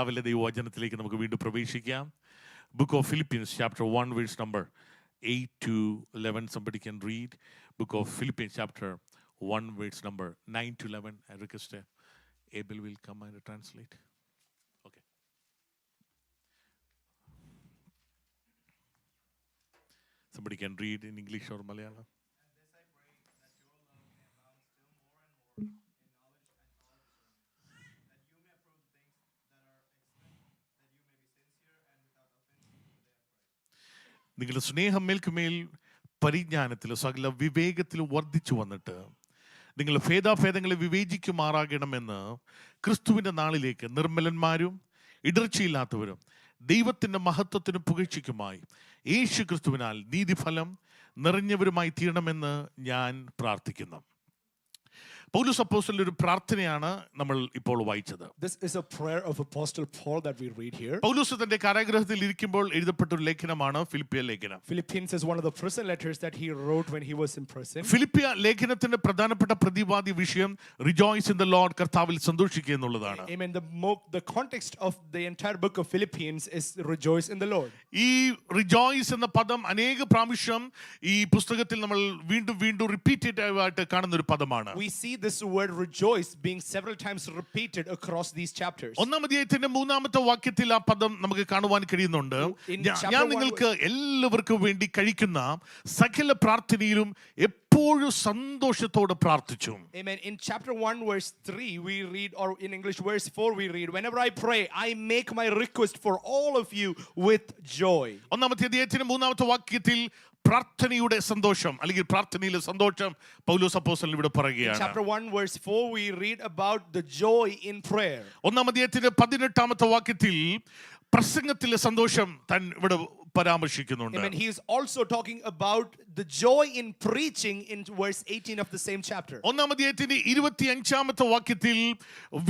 രാവിലെ ദൈവവചനത്തിലേക്ക് നമുക്ക് വീണ്ടും പ്രവേശിക്കാം. Book of Philippians chapter 1 verse number 8 to 11. Somebody can read Book of Philippians chapter 1 verse number 9 to 11. I request Abel will come and translate. Okay. Somebody can read in English or Malayalam. നിങ്ങളുടെ സ്നേഹം മേൽക്കുമേൽ പരിജ്ഞാനത്തിലും സകല വിവേകത്തിലും വർദ്ധിച്ചു വന്നിട്ട് നിങ്ങളുടെ ഭേദാഭേദങ്ങളെ വിവേചിക്കുമാറാകണമെന്ന് ക്രിസ്തുവിൻ്റെ നാളിലേക്ക് നിർമ്മലന്മാരും ഇടർച്ചയില്ലാത്തവരും ദൈവത്തിൻ്റെ മഹത്വത്തിനും പുകഴ്ചയ്ക്കുമായി യേശു ക്രിസ്തുവിനാൽ നീതിഫലം നിറഞ്ഞവരുമായി തീരണമെന്ന് ഞാൻ പ്രാർത്ഥിക്കുന്നു. പൗലോസ് അപ്പോസ്തലന്റെ ഒരു പ്രാർത്ഥനയാണ് നമ്മൾ ഇപ്പോൾ വായിച്ചത്. This is a prayer of Apostle Paul that we read here. പൗലോസ് തന്റെ കാരാഗൃഹത്തിൽ ഇരിക്കുമ്പോൾ എഴുതപ്പെട്ട ഒരു ലേഖനമാണ് ഫിലിപ്പിയ ലേഖനം. Philippians is one of the prison letters that he wrote when he was in prison. ഫിലിപ്പിയ ലേഖനത്തിന്റെ പ്രധാനപ്പെട്ട പ്രതിപാദ്യ വിഷയം റിജോയ്സ് ഇൻ ദ ലോർഡ്, കർത്താവിൽ സന്തോഷിക്കുക എന്നുള്ളതാണ്. Amen. The context of the entire book of Philippians is rejoice in the Lord. ഈ rejoice എന്ന പദം അനേക പ്രാവശ്യം ഈ പുസ്തകത്തിൽ നമ്മൾ വീണ്ടും റിപ്പീറ്റഡ് ആയിട്ട് കാണുന്ന ഒരു പദമാണ്. We see this word rejoice being several times repeated across these chapters. ഒന്നാം അധ്യായത്തിന്റെ 3-ാമത്തെ വാക്യത്തിൽ ആ പദം നമുക്ക് കാണുവാൻ കഴിയുന്നുണ്ട്. ഞാൻ നിങ്ങൾക്ക് എല്ലാവർക്കും വേണ്ടി കഴിക്കുന്ന സകല പ്രാർത്ഥനയിലും എപ്പോഴും സന്തോഷത്തോടെ പ്രാർത്ഥിച്ചു. Amen. In chapter 1 verse 3 we read, or in English verse 4 we read, whenever I pray I make my request for all of you with joy. ഒന്നാമത്തെ അധ്യായത്തിന്റെ 3-ാമത്തെ വാക്യത്തിൽ പ്രാർത്ഥനയുടെ സന്തോഷം അല്ലെങ്കിൽ പ്രാർത്ഥനയിലെ സന്തോഷം പൗലോസ് അപ്പോസ്തലൻ ഇവിടെ പറയുകയാണ്. In chapter 1 verse 4 we read about the joy in prayer. ഒന്നാം അധ്യായത്തിന്റെ 18-ാമത്തെ വാക്യത്തിൽ പ്രസംഗത്തിലെ സന്തോഷം താൻ ഇവിടെ പരാമർശിക്കുന്നുണ്ട്. Amen. He is also talking about the joy in preaching in verse 18 of the same chapter. ഒന്നാം അധ്യായത്തിന്റെ 25-ാമത്തെ വാക്യത്തിൽ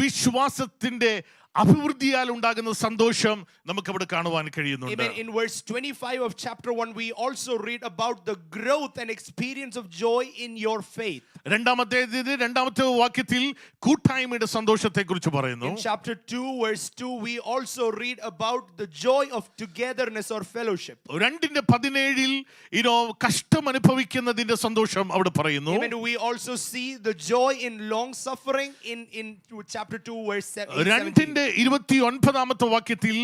വിശ്വാസത്തിന്റെ അഭിവൃദ്ധിയാൽ ഉണ്ടാകുന്ന സന്തോഷം നമുക്ക് അവിടെ കാണുവാൻ കഴിയുന്നുണ്ട്. In verse 25 of chapter 1 we also read about the growth and experience of joy in your faith. രണ്ടാമത്തെ വാക്യത്തിൽ കൂട്ടായ്മയുടെ സന്തോഷത്തെക്കുറിച്ച് പറയുന്നു. In chapter 2 verse 2 we also read about the joy of togetherness or fellowship. 2:17 കഷ്ടം അനുഭവിക്കുന്നതിന്റെ സന്തോഷം അവിടെ പറയുന്നു. Amen. We also see the joy in long suffering in chapter 2 verse 17. 29-ാമത്തെ വാക്യത്തിൽ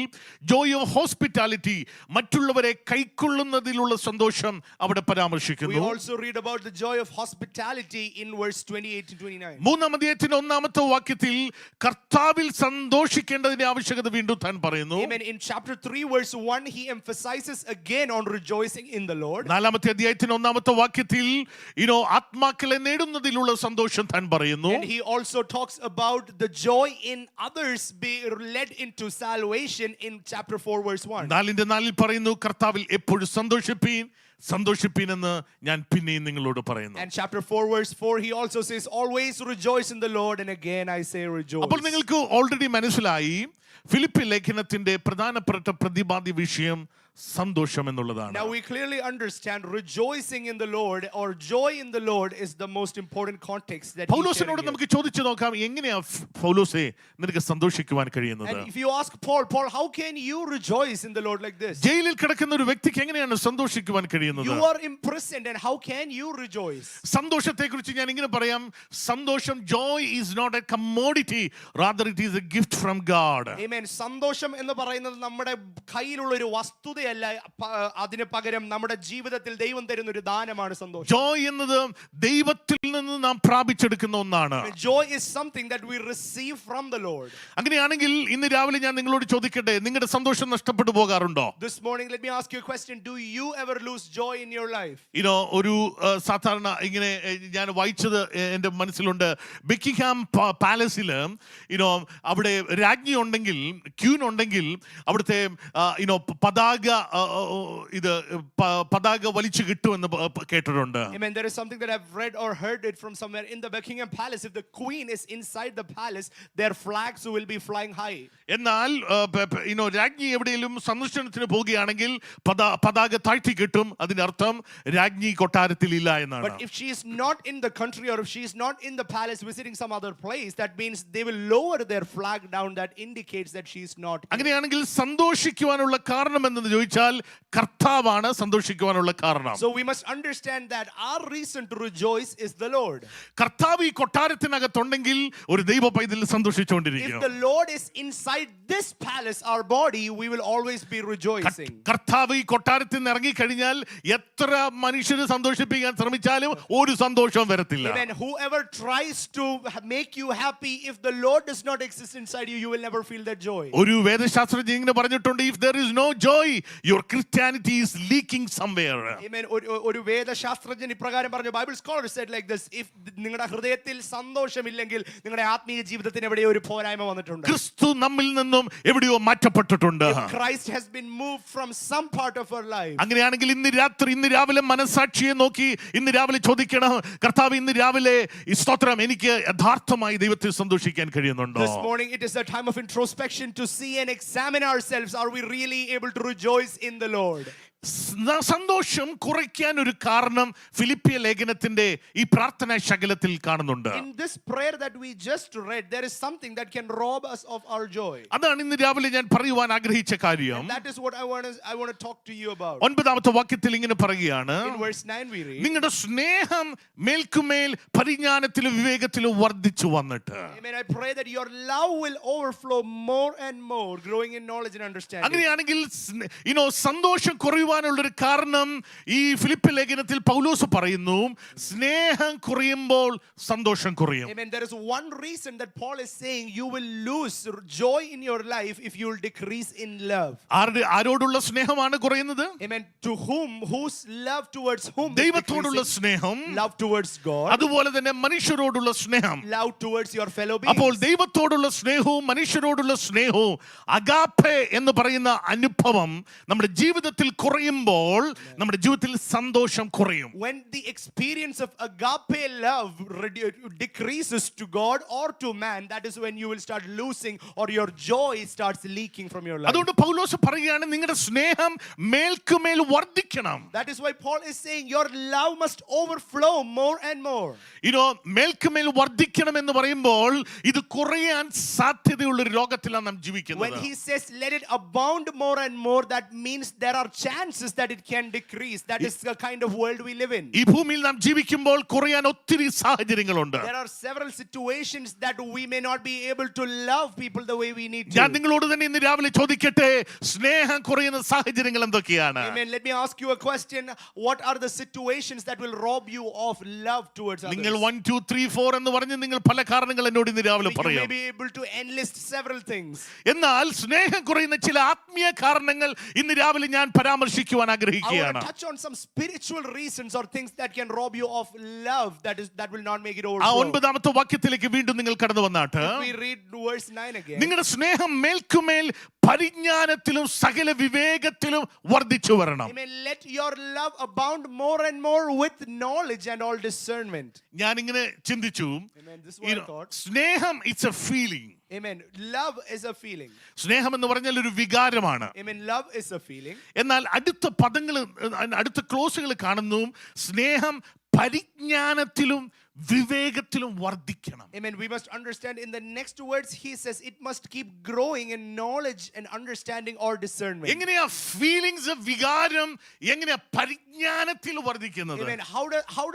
joy of hospitality, മറ്റുള്ളവരെ കൈക്കൊള്ളുന്നതിലുള്ള സന്തോഷം അവിടെ പരാമർശിക്കുന്നു. We also read about the joy of hospitality in verse 28 to 29. 3-ാം അധ്യായത്തിന്റെ 1-ാമത്തെ വാക്യത്തിൽ കർത്താവിൽ സന്തോഷിക്കേണ്ടതിന്റെ ആവശ്യകത വീണ്ടും താൻ പറയുന്നു. Amen. In chapter 3 verse 1 he emphasizes again on rejoicing in the Lord. 4-ാമത്തെ അധ്യായത്തിന്റെ 1-ാമത്തെ വാക്യത്തിൽ ആത്മാക്കളെ നേടുന്നതിലുള്ള സന്തോഷം താൻ പറയുന്നു. And he also talks about the joy in others be led into salvation in chapter 4 verse 1. 4-ൽ പറയുന്നു കർത്താവിൽ എപ്പോഴും സന്തോഷിപ്പീൻ എന്ന് ഞാൻ പിന്നെയും നിങ്ങളോട് പറയുന്നു. And chapter 4 verse 4 he also says always rejoice in the Lord, and again I say rejoice. അപ്പോൾ നിങ്ങൾക്ക് ഓൾറെഡി മനസ്സിലായി ഫിലിപ്പി ലേഖനത്തിന്റെ പ്രധാനപ്പെട്ട പ്രതിപാദ്യ വിഷയം സന്തോഷം എന്നുള്ളതാണ്. Now we clearly understand rejoicing in the Lord or joy in the Lord is the most important context that പൗലോസിനോട് നമുക്ക് ചോദിച്ചു നോക്കാം, എങ്ങനെയാ പൗലോസേ നിനക്ക് സന്തോഷിക്കുവാൻ കഴിയുന്നത്? And if you ask Paul, how can you rejoice in the Lord like this? ജയിലിൽ കിടക്കുന്ന ഒരു വ്യക്തിക്ക് എങ്ങനെയാണ് സന്തോഷിക്കുവാൻ കഴിയുന്നത്? You are imprisoned, and how can you rejoice? സന്തോഷത്തെക്കുറിച്ച് ഞാൻ ഇങ്ങനെ പറയാം, സന്തോഷം, joy is not a commodity, rather it is a gift from God. Amen. സന്തോഷം എന്ന് പറയുന്നത് നമ്മുടെ കയ്യിലുള്ള ഒരു വസ്തുത, അതിന് പകരം നമ്മുടെ ജീവിതത്തിൽ ദൈവം തരുന്ന ഒരു ദാനമാണ് സന്തോഷം. ജോയ് എന്നത് ദൈവത്തിൽ നിന്ന് നാം പ്രാപിച്ചെടുക്കുന്ന ഒന്നാണ്. Joy is something that we receive from the Lord. അങ്ങനെയാണെങ്കിൽ ഇന്ന് രാവിലെ ഞാൻ നിങ്ങളോട് ചോദിക്കട്ടെ, നിങ്ങളുടെ സന്തോഷം നഷ്ടപ്പെട്ടു പോകാറുണ്ടോ? This morning let me ask you a question. Do you ever lose joy in your life? ഒരു സാധാരണ ഇങ്ങനെ ഞാൻ വായിച്ചത് എൻ്റെ മനസ്സിലുണ്ട്. ബക്കിംഗ്ഹാം പാലസിൽ അവിടെ രാജ്ഞി ഉണ്ടെങ്കിൽ, ക്യൂൻ ഉണ്ടെങ്കിൽ, അവിടുത്തെ പതാക വലിച്ചു കിട്ടുമെന്ന് കേട്ടിട്ടുണ്ട്. Amen. There is something that I've read or heard it from somewhere. In the Buckingham Palace, if the queen is inside the palace, their flags will be flying high. എന്നാൽ രാജ്ഞി എവിടെയെങ്കിലും സന്ദർശനത്തിന് പോവുകയാണെങ്കിൽ പതാക താഴ്ത്തി കിട്ടും, അതിന്റെ അർത്ഥം രാജ്ഞി കൊട്ടാരത്തിൽ ഇല്ല എന്നാണ്. But if she is not in the country or if she is not in the palace visiting some other place, that means they will lower their flag down. That indicates that she is not here. അങ്ങനെയാണെങ്കിൽ സന്തോഷിക്കുവാനുള്ള കാരണം എന്തെന്ന് ചോദിച്ചാൽ കർത്താവാണ് സന്തോഷിക്കുവാനുള്ള കാരണം. So we must understand that our reason to rejoice is the Lord. കർത്താവ് ഈ കൊട്ടാരത്തിനകത്തുണ്ടെങ്കിൽ ഒരു ദൈവ പൈതൽ സന്തോഷിച്ചുകൊണ്ടിരിക്കും. If the Lord is inside this palace, our body, we will always be rejoicing. കർത്താവ് ഈ കൊട്ടാരത്തിൽ നിന്ന് ഇറങ്ങിക്കഴിഞ്ഞാൽ എത്ര മനുഷ്യരെ സന്തോഷിപ്പിക്കാൻ ശ്രമിച്ചാലും ഒരു സന്തോഷവും വരത്തില്ല. Amen. Whoever tries to make you happy, if the Lord does not exist inside you, you will never feel that joy. ഒരു വേദശാസ്ത്രജ്ഞൻ ഇങ്ങനെ പറഞ്ഞിട്ടുണ്ട്, if there is no joy, your Christianity is leaking somewhere. Amen. ഒരു വേദശാസ്ത്രജ്ഞൻ ഇപ്രകാരം പറഞ്ഞു, Bible scholar said like this, if നിങ്ങളുടെ ഹൃദയത്തിൽ സന്തോഷമില്ലെങ്കിൽ നിങ്ങളുടെ ആത്മീയ ജീവിതത്തിന് എവിടെയോ ഒരു പോരായ്മ വന്നിട്ടുണ്ട്. ക്രിസ്തു നമ്മിൽ നിന്നും എവിടെയോ മാറ്റപ്പെട്ടിട്ടുണ്ട്. Christ has been moved from some part of our life. അങ്ങനെയാണെങ്കിൽ ഇന്ന് രാവിലെ മനസാക്ഷിയെ നോക്കി ഇന്ന് രാവിലെ ചോദിക്കണം, കർത്താവ് ഇന്ന് രാവിലെ സ്തോത്രം എനിക്ക് യഥാർത്ഥമായി ദൈവത്തിൽ സന്തോഷിക്കാൻ കഴിയുന്നുണ്ടോ? This morning it is a time of introspection to see and examine ourselves. Are we really able to rejoice in the Lord? സന്തോഷം കുറയ്ക്കാൻ ഒരു കാരണം ഫിലിപ്പിയ ലേഖനത്തിന്റെ ഈ പ്രാർത്ഥനാ ശകലത്തിൽ കാണുന്നുണ്ട്. In this prayer that we just read, there is something that can rob us of our joy. അതാണ് ഇന്ന് രാവിലെ ഞാൻ പറയുവാൻ ആഗ്രഹിച്ച കാര്യം. And that is what I want to talk to you about. 9ാമത്തെ വാക്യത്തിൽ ഇങ്ങനെ പറയുകയാണ്, In verse 9 we read, നിങ്ങളുടെ സ്നേഹം മേൽക്കുമേൽ പരിജ്ഞാനത്തിലും വിവേകത്തിലും വർദ്ധിച്ചു വന്നിട്ട്. Amen. I pray that your love will overflow more and more, growing in knowledge and understanding. അങ്ങനെയാണെങ്കിൽ സന്തോഷം കുറയുവാനുള്ളൊരു കാരണം ഈ ഫിലിപ്പി ലേഖനത്തിൽ പൗലോസ് പറയുന്നു, സ്നേഹം കുറയുമ്പോൾ സന്തോഷം കുറയും. Amen. There is one reason that Paul is saying you will lose joy in your life if you will decrease in love. ആരോടുള്ള സ്നേഹമാണ് കുറയുന്നത്? Amen. To whom? Whose love towards whom? ദൈവത്തോടുള്ള സ്നേഹം, love towards God. അതുപോലെ തന്നെ മനുഷ്യരോടുള്ള സ്നേഹം. Love towards your fellow beings. അപ്പോൾ ദൈവത്തോടുള്ള സ്നേഹവും മനുഷ്യരോടുള്ള സ്നേഹവും അഗാപ്പെ എന്ന് പറയുന്ന അനുഭവം നമ്മുടെ ജീവിതത്തിൽ കുറയുമ്പോൾ നമ്മുടെ ജീവിതത്തിൽ സന്തോഷം കുറയും. When the experience of agape love decreases to God or to man, that is when you will start losing or your joy starts leaking from your life. അതുകൊണ്ട് പൗലോസ് പറയുകയാണ്, നിങ്ങളുടെ സ്നേഹം മേൽക്കുമേൽ വർദ്ധിക്കണം. That is why Paul is saying your love must overflow more and more. മേൽക്കുമേൽ വർദ്ധിക്കണം എന്ന് പറയുമ്പോൾ ഇത് കുറയാൻ സാധ്യതയുള്ള ഒരു ലോകത്തിലാണ് നാം ജീവിക്കുന്നത്. When he says let it abound more and more, that means there are chances that it can decrease. That is the kind of world we live in. ഈ ഭൂമിയിൽ നാം ജീവിക്കുമ്പോൾ കുറയാൻ ഒത്തിരി സാഹചര്യങ്ങളുണ്ട്. There are several situations that we may not be able to love people the way we need to. ഞാൻ നിങ്ങളോട് തന്നെ ഇന്ന് രാവിലെ ചോദിക്കട്ടെ, സ്നേഹം കുറയുന്ന സാഹചര്യങ്ങൾ എന്തൊക്കെയാണ്? Amen. Let me ask you a question. What are the situations that will rob you of love towards others? നിങ്ങൾ 1 2 3 4 എന്ന് പറഞ്ഞ് നിങ്ങൾ പല കാരണങ്ങൾ എന്നോട് ഇന്ന് രാവിലെ You പറയാം. may be able to enlist several things. എന്നാൽ സ്നേഹം കുറയുന്ന ചില ആത്മീയ കാരണങ്ങൾ ഇന്ന് രാവിലെ ഞാൻ പരാമർശിക്കുവാൻ I want ആഗ്രഹിക്കുകയാണ്. to touch on some spiritual reasons or things that can rob you of love that will not make it ആ overflow. 9ാമത്തെ വാക്യത്തിലേക്ക് വീണ്ടും നിങ്ങൾ കടന്നു വന്നാട്ട് We read verse 9 again. നിങ്ങളുടെ സ്നേഹം മേൽക്കുമേൽ പരിജ്ഞാനത്തിലും സകല വിവേകത്തിലും വർദ്ധിച്ചു വരണം. Amen. Let your love abound more and more with knowledge and all discernment. ഞാൻ ഇങ്ങനെ ചിന്തിച്ചു, Amen. This is what I thought. സ്നേഹം it's A feeling. Amen. Love is a feeling. സ്നേഹം എന്ന് പറഞ്ഞാൽ ഒരു വികാരമാണ്. Amen. Love is a feeling. എന്നാൽ അടുത്ത ക്ലോസുകൾ കാണുന്നു, സ്നേഹം പരിജ്ഞാനത്തിലും വിവേകത്തിലും വർദ്ധിക്കണം. Amen. We must understand in the next words he says it must keep growing in knowledge and understanding or discernment. എങ്ങനെയാ ഫീലിംഗ്സ് വികാരം എങ്ങനെയാ പരിജ്ഞാനത്തിൽ വർദ്ധിക്കുന്നത്? Amen. How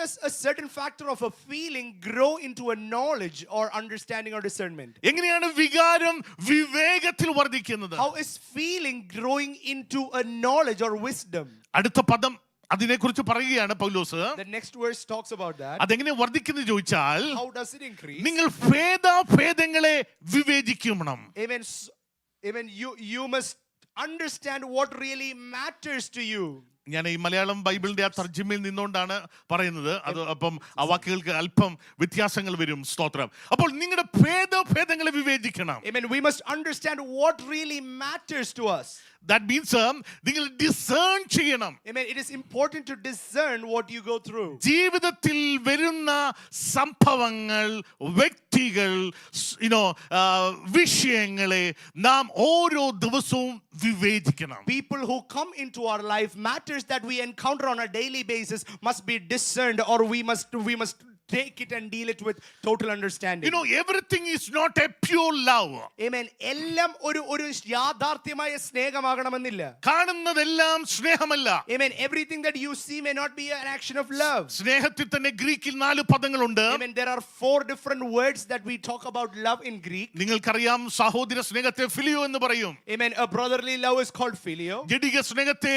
does a certain factor of a feeling grow into a knowledge or understanding or discernment? എങ്ങനെയാണ് വികാരം വിവേകത്തിൽ വർദ്ധിക്കുന്നത്? How is feeling growing into a knowledge or wisdom? അടുത്ത പദം അതിനെക്കുറിച്ച് പറയുകയാണ് പൗലോസ്. The next verse talks about that. അതെങ്ങനെ വർദ്ധിക്കുന്നു ചോദിച്ചാൽ, How does it increase? നിങ്ങൾ ഭേദാഭേദങ്ങളെ വിവേചിക്കണം. Amen. Amen. You must understand what really matters to you. ഞാൻ ഈ മലയാളം ബൈബിളിന്റെ ആ തർജ്ജിമയിൽ നിന്നുകൊണ്ടാണ് പറയുന്നത്. അത് അപ്പം ആ വാക്കുകൾക്ക് അല്പം വ്യത്യാസങ്ങൾ വരും. സ്തോത്രം. അപ്പോൾ നിങ്ങളുടെ ഭേദങ്ങളെ വിവേചിക്കണം. Amen. We must understand what really matters to us. That means നിങ്ങൾ ഡിസേൺ ചെയ്യണം. Amen. It is important to discern what you go through. ജീവിതത്തിൽ വരുന്ന സംഭവങ്ങൾ, വ്യക്തികൾ, വിഷയങ്ങളെ നാം ഓരോ ദിവസവും വിവേചിക്കണം. People who come into our life, matters that we encounter on a daily basis, must be discerned, or we must take it and deal it with total understanding. You know, everything is not a pure love. Amen. എല്ലാം ഒരു യാഥാർത്ഥ്യമായ സ്നേഹമാകണമെന്നില്ല. കാണുന്നതെല്ലാം സ്നേഹമല്ല. Amen. Everything that you see may not be an action of love. സ്നേഹത്തിൽ തന്നെ ഗ്രീക്കിൽ 4 പദങ്ങളുണ്ട്. Amen. There are 4 different words that we talk about love in Greek. നിങ്ങൾക്കറിയാം, സഹോദര സ്നേഹത്തെ ഫിലിയോ എന്ന് പറയും. Amen. A brotherly love is called filio. ജഡിക സ്നേഹത്തെ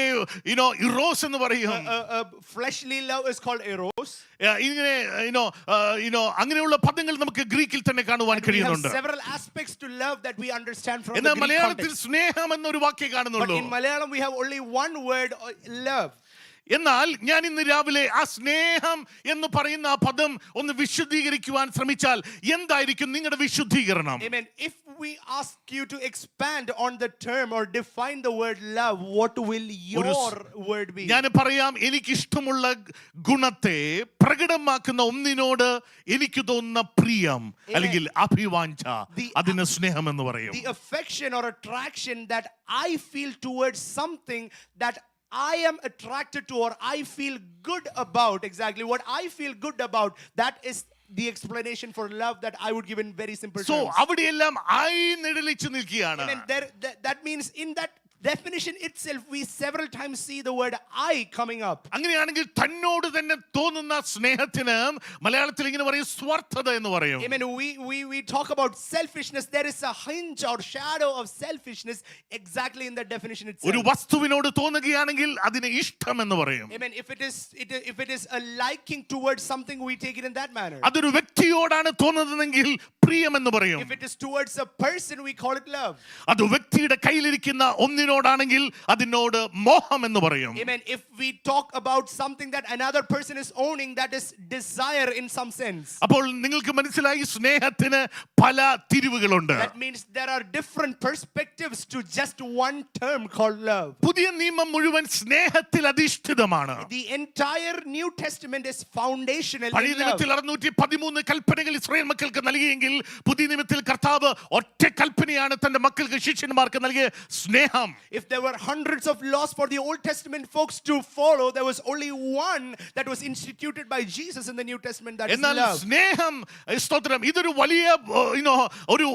ഇറോസ് എന്ന് പറയും. Fleshly love is called eros. ഇങ്ങനെ അങ്ങനെയുള്ള പദങ്ങൾ നമുക്ക് ഗ്രീക്കിൽ തന്നെ കാണുവാൻ കഴിയുന്നുണ്ട്. Several aspects to love that we understand from the എന്നാൽ Greek മലയാളത്തിൽ context. സ്നേഹം എന്നൊരു വാക്യേ But കാണുന്നുള്ളൂ. in Malayalam we have only one word, love. എന്നാൽ ഞാൻ ഇന്ന് രാവിലെ ആ സ്നേഹം എന്ന് പറയുന്ന ആ പദം ഒന്ന് വിശദീകരിക്കുവാൻ ശ്രമിച്ചാൽ എന്തായിരിക്കും നിങ്ങളുടെ വിശുദ്ധീകരണം? Amen. If we ask you to expand on the term or define the word love, what will your word be? ഞാൻ പറയാം, എനിക്കിഷ്ടമുള്ള ഗുണത്തെ പ്രകടമാക്കുന്ന ഒന്നിനോട് എനിക്ക് തോന്നുന്ന പ്രിയം അല്ലെങ്കിൽ അഭിവാഞ്ച, അതിന് സ്നേഹം എന്ന് പറയും. The affection or attraction that I feel towards something that I am attracted to, or I feel good about, exactly what I feel good about, that is the explanation for love that I would give in very simple terms. So അവിടെയെല്ലാം I നിഴലിച്ചു നിൽക്കുകയാണ്. I mean, that means in that definition itself we several times see the word I coming up. അങ്ങനെയാണെങ്കിൽ തന്നോട് തന്നെ തോന്നുന്ന സ്നേഹത്തിന് മലയാളത്തിൽ ഇങ്ങനെ പറയും, സ്വാർത്ഥത എന്ന് പറയും. I mean, we talk about selfishness. There is a hint or shadow of selfishness exactly in that definition itself. ഒരു വസ്തുവിനോട് തോന്നുകയാണെങ്കിൽ അതിനെ ഇഷ്ടം എന്ന് പറയും. I mean, if it is a liking towards something, we take it in that manner. അതൊരു വ്യക്തിയോടാണ് തോന്നുന്നതെങ്കിൽ പ്രിയം എന്ന് പറയും. If it is towards a person, we call it love. അത് വ്യക്തിയുടെ കയ്യിലിരിക്കുന്ന ഒന്നിനോടാണെങ്കിൽ അതിനോട് മോഹം എന്ന് പറയും. Amen. If we talk about something that another person is owning, that is desire in some sense. അപ്പോൾ നിങ്ങൾക്ക് മനസ്സിലായി, സ്നേഹത്തിന് പല തിരിവുകളുണ്ട്. That means there are different perspectives to just one term called love. പുതിയ നിയമം മുഴുവൻ സ്നേഹത്തിൽ അധിഷ്ഠിതമാണ്. The entire New Testament is foundational പഴയ in love. നിയമത്തിൽ 613 കൽപ്പനകൾ ഇസ്രായേൽ മക്കൾക്ക് നൽകിയെങ്കിൽ പുതിയ നിയമത്തിൽ കർത്താവ് ഒറ്റ കൽപ്പനയാണ് തന്റെ മക്കൾക്ക്, ശിഷ്യന്മാർക്ക് നൽകിയ സ്നേഹം. If there were hundreds of laws for the Old Testament folks to follow, there was only one that was instituted by Jesus in the New Testament, that is എന്നാൽ love. സ്നേഹം, സ്തോത്രം, ഇതൊരു വലിയ ഒരു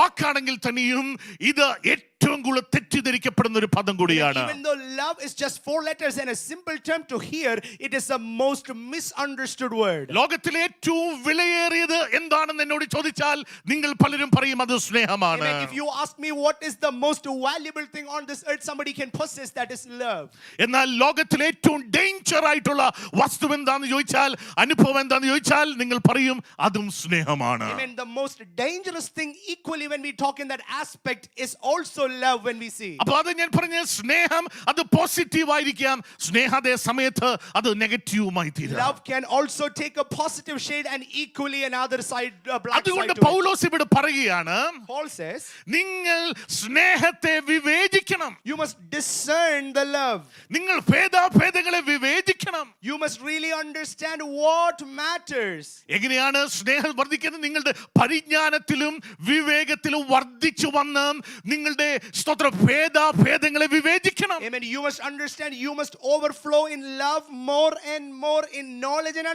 വാക്കാണെങ്കിൽ തന്നെയും ഇത് ഏറ്റവും കൂടുതൽ തെറ്റിദ്ധരിക്കപ്പെടുന്ന ഒരു പദം കൂടിയാണ്. Even though love is just 4 letters and a simple term to hear, it is the most misunderstood word. ലോകത്തിലെ ഏറ്റവും വിലയേറിയത് എന്താണെന്ന് എന്നോട് ചോദിച്ചാൽ നിങ്ങൾ പലരും പറയും അത് സ്നേഹമാണ്. If you ask me what is the most valuable thing on this earth somebody can possess, that is love. എന്നാൽ ലോകത്തിലെ ഏറ്റവും ഡേഞ്ചർ ആയിട്ടുള്ള വസ്തു എന്താണെന്ന് ചോദിച്ചാൽ, അനുഭവം എന്താണെന്ന് ചോദിച്ചാൽ നിങ്ങൾ പറയും അതും സ്നേഹമാണ്. Amen. The most dangerous thing equally when we talk in that aspect is also love when we see. അപ്പോൾ അത് ഞാൻ പറഞ്ഞ സ്നേഹം അത് പോസിറ്റീവ് ആയിരിക്കാം, സ്നേഹത്തെ സമയത്ത് അത് നെഗറ്റീവുമായി തീരാം. Love can also take a positive shade and equally another side, black അതുകൊണ്ട് side to it. പൗലോസ് ഇവിടെ പറയുകയാണ്, Paul says, നിങ്ങൾ സ്നേഹത്തെ വിവേചിക്കണം. you must discern the love. നിങ്ങൾ ഭേദാഭേദങ്ങളെ വിവേചിക്കണം. You must really understand what matters. എങ്ങനെയാണ് സ്നേഹം വർദ്ധിക്കുന്നത്? നിങ്ങളുടെ പരിജ്ഞാനത്തിലും വിവേകത്തിലും വർദ്ധിച്ചു വന്ന് നിങ്ങളുടെ സ്തോത്ര ഭേദാഭേദങ്ങളെ വിവേചിക്കണം. Amen. You must understand, you must overflow in love more and more in knowledge and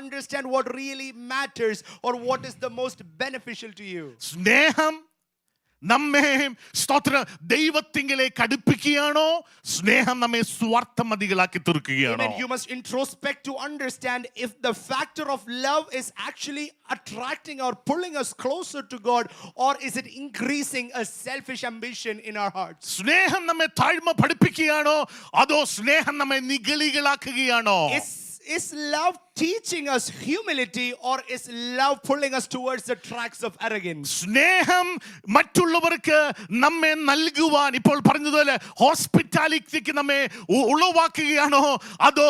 understand what really matters or what is the most beneficial to you. സ്നേഹം നമ്മെ സ്തോത്ര ദൈവത്തിങ്കിലേക്ക് അടുപ്പിക്കുകയാണോ, സ്നേഹം നമ്മെ സ്വാർത്ഥമതികളാക്കി തീർക്കുകയാണോ? Amen. You must introspect to understand if the factor of love is actually attracting or pulling us closer to God, or is it increasing a selfish ambition in our hearts? സ്നേഹം നമ്മെ താഴ്മ പഠിപ്പിക്കുകയാണോ അതോ സ്നേഹം നമ്മെ നിഗളികളാക്കുകയാണോ? Is love teaching us humility, or is love pulling us towards the tracks of arrogance? സ്നേഹം മറ്റുള്ളവർക്ക് നമ്മെ നൽകുവാൻ, ഇപ്പോൾ പറഞ്ഞതുപോലെ ഹോസ്പിറ്റാലിറ്റിക്ക് നമ്മെ ഉളവാക്കുകയാണോ അതോ